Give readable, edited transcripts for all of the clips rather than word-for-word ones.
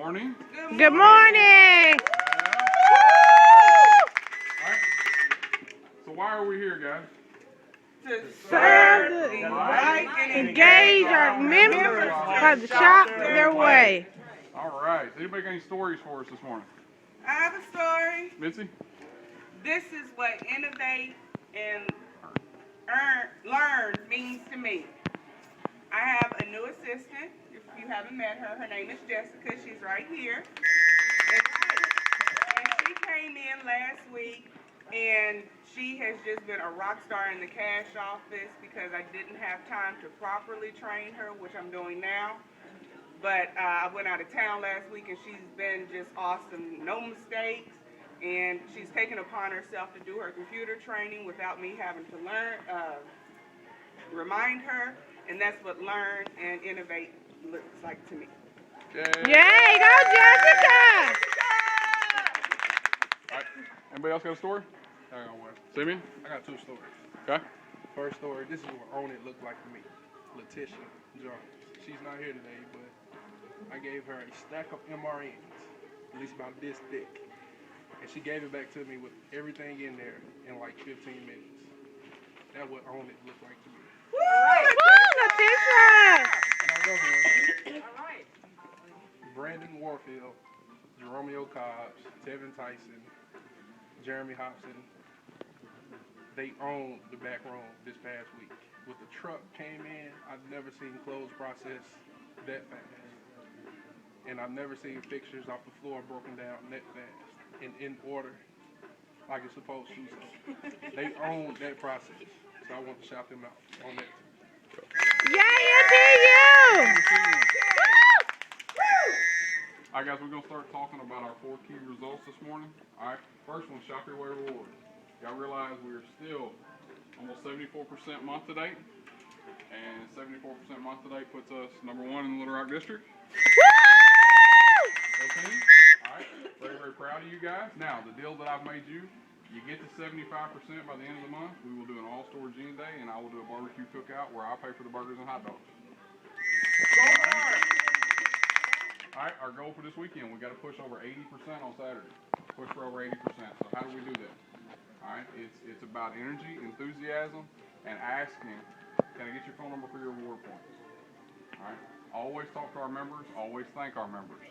morning. Good morning. Right. So why are we here, guys? To serve, invite, and engage our members for the shop their way. All right. So anybody got any stories for us this morning? I have a story. Mitzi? This is what innovate and learn means to me. I have a new assistant. If you haven't met her, her name is Jessica. She's right here. And she came in last week, and she has just been a rock star in the cash office because I didn't have time to properly train her, which I'm doing now. But I went out of town last week, and she's been just awesome. No mistakes. And she's taken upon herself to do her computer training without me having to remind her. And that's what learn and innovate looks like to me. Yay, Go Jessica! All right. Anybody else got a story? I got one. Simeon? I got two stories. Okay. First story, this is what Own It looked like to me. Letitia Jones. She's not here today, but I gave her a stack of MRNs, at least about this thick. And she gave it back to me with everything in there in like 15 minutes. That's what Own It looked like to me. Woo, Letitia! And another one, Brandon Warfield, Jeromeo Cobbs, Tevin Tyson, Jeremy Hobson, they owned the back room this past week. With the truck came in, I've never seen clothes processed that fast. And I've never seen fixtures off the floor broken down that fast and in order like it's supposed to. So they owned that process. So I want to shout them out on that. Yay to you! All right, guys, we're going to start talking about our 4 key results this morning. All right, first one, Shop Your Way Rewards. Y'all realize we're still almost 74% month to date, and 74% month to date puts us #1 in the Little Rock District. Okay. All right, very, very proud of you guys. Now, the deal that I've made you get to 75% by the end of the month. We will do an all-store Gene Day, and I will do a barbecue cookout where I'll pay for the burgers and hot dogs. All right, our goal for this weekend, we got to push over 80% on Saturday. Push for over 80%. So how do we do that? All right, it's about energy, enthusiasm, and asking, can I get your phone number for your reward points? All right, always talk to our members, always thank our members.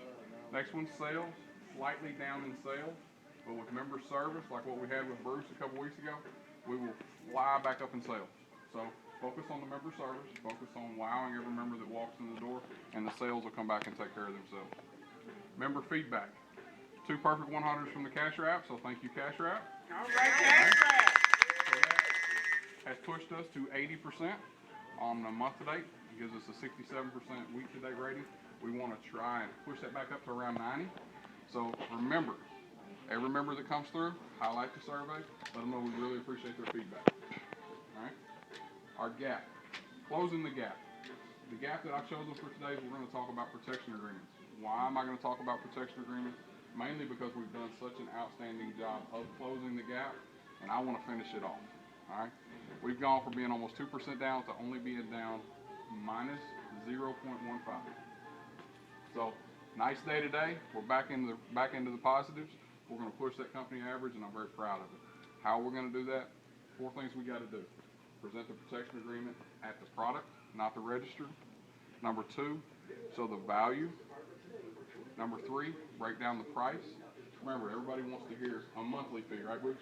Next one's sales, slightly down in sales, but with member service, like what we had with Bruce a couple weeks ago, we will fly back up in sales. So focus on the member service, focus on wowing every member that walks in the door, and the sales will come back and take care of themselves. Member feedback. 2 perfect 100s from the Casher app, so thank you, Casher app. All right, Cash Wrap. So that has pushed us to 80% on the month to date. It gives us a 67% week to date rating. We want to try and push that back up to around 90. So remember, every member that comes through, highlight the survey, let them know we really appreciate their feedback. All right? Our gap. Closing the gap. The gap that I've chosen for today is we're going to talk about protection agreements. Why am I going to talk about protection agreements? Mainly because we've done such an outstanding job of closing the gap, and I want to finish it off. All right? We've gone from being almost 2% down to only being down minus 0.15. So, nice day today. We're back into the positives. We're going to push that company average, and I'm very proud of it. How we're going to do that? 4 things we got to do. Present the protection agreement at the product, not the register. Number 2, show the value. Number 3, break down the price. Remember, everybody wants to hear a monthly fee, right, Bruce?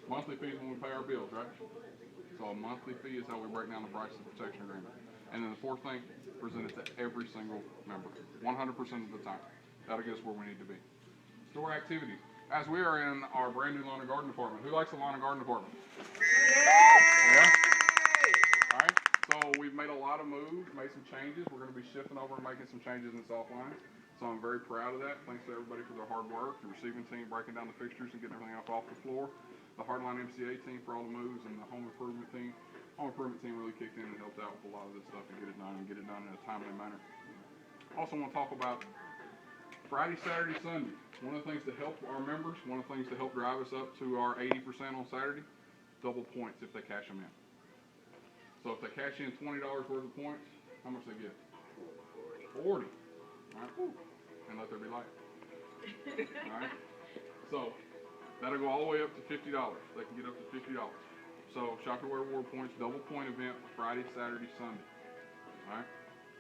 Monthly fee is when we pay our bills, right? So a monthly fee is how we break down the price of the protection agreement. And then the 4th thing, present it to every single member, 100% of the time. That'll get us where we need to be. Store activities. As we are in our brand new lawn and garden department, who likes the lawn and garden department? Yeah? All right. So we've made a lot of moves, made some changes. We're going to be shifting over and making some changes in soft lines. So I'm very proud of that. Thanks to everybody for their hard work, the receiving team breaking down the fixtures and getting everything up off the floor, the Hardline MCA team for all the moves, and the home improvement team. Home improvement team really kicked in and helped out with a lot of this stuff and get it done in a timely manner. Also want to talk about Friday, Saturday, Sunday. One of the things to help our members, one of the things to help drive us up to our 80% on Saturday, double points if they cash them in. So So if they cash in $20 worth of points, how much they get? 40. All right. and let there be light. Alright? So, that'll go all the way up to $50. They can get up to $50. So, Shop Your Way reward points, double point event Friday, Saturday, Sunday. Alright?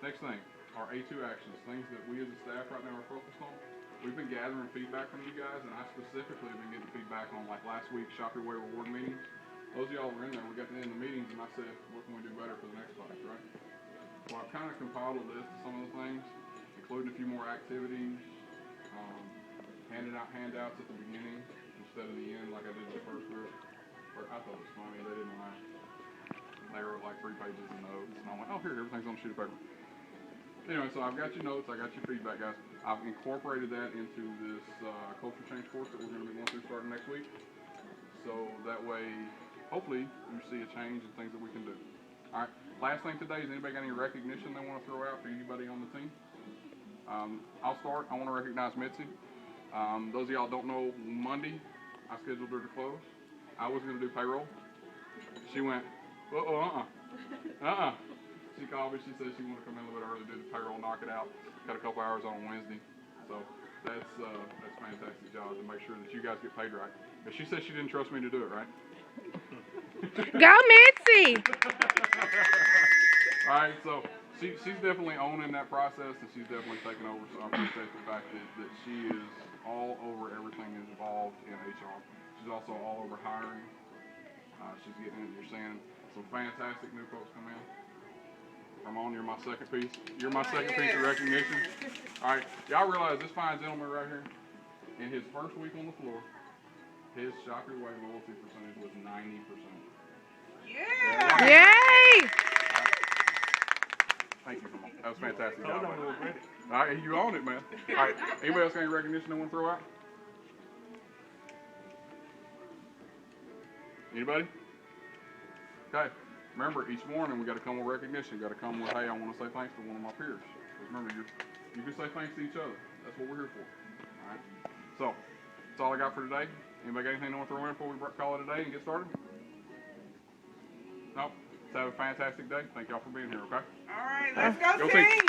Next thing, our A2 actions, things that we as a staff right now are focused on. We've been gathering feedback from you guys, and I specifically have been getting feedback on, like last week's Shop Your Way reward meetings. Those of y'all were in there, we got to the end of the meetings, and I said, what can we do better for the next class, right? So I've kind of compiled a list of some of the things, including a few more activities, handing out handouts at the beginning instead of the end like I did in the first group. But I thought it was funny, they didn't laugh. They wrote like 3 pages of notes, and I'm like, oh, here, everything's on a sheet of paper. Anyway, so I've got your notes, I got your feedback, guys. I've incorporated that into this culture change course that we're going to be going through starting next week. So that way, hopefully, you see a change in things that we can do. All right, last thing today, is anybody got any recognition they want to throw out for anybody on the team? I'll start. I want to recognize Mitzi. Those of y'all don't know, Monday, I scheduled her to close. I was going to do payroll. She went, She called me, she said she wanted to come in a little bit early, do the payroll, knock it out. Got a couple hours on Wednesday. So that's fantastic job to make sure that you guys get paid right. But she said she didn't trust me to do it, right? Go Mitzi! Alright, so she's definitely owning that process, and she's definitely taking over, so I appreciate the fact that she is all over everything involved in HR. She's also all over hiring. She's getting in, you're seeing some fantastic new folks come in. Ramon, you're my second piece. You're my second piece of recognition. Alright, y'all realize this fine gentleman right here, in his first week on the floor, his Shop Your Way loyalty percentage was 90%. Yeah. Yay! Thank you, Ramon. That was fantastic job. Alright, you own it, man. Alright, anybody else got any recognition they want to throw out? Anybody? Okay. Remember, each morning we got to come with recognition. You got to come with, hey, I want to say thanks to one of my peers. Remember, you can say thanks to each other. That's what we're here for. All right. So that's all I got for today. Anybody got anything they want to throw in before we call it a day and get started? Nope. Let's have a fantastic day. Thank y'all for being here. Okay. All right, let's go Go team. team.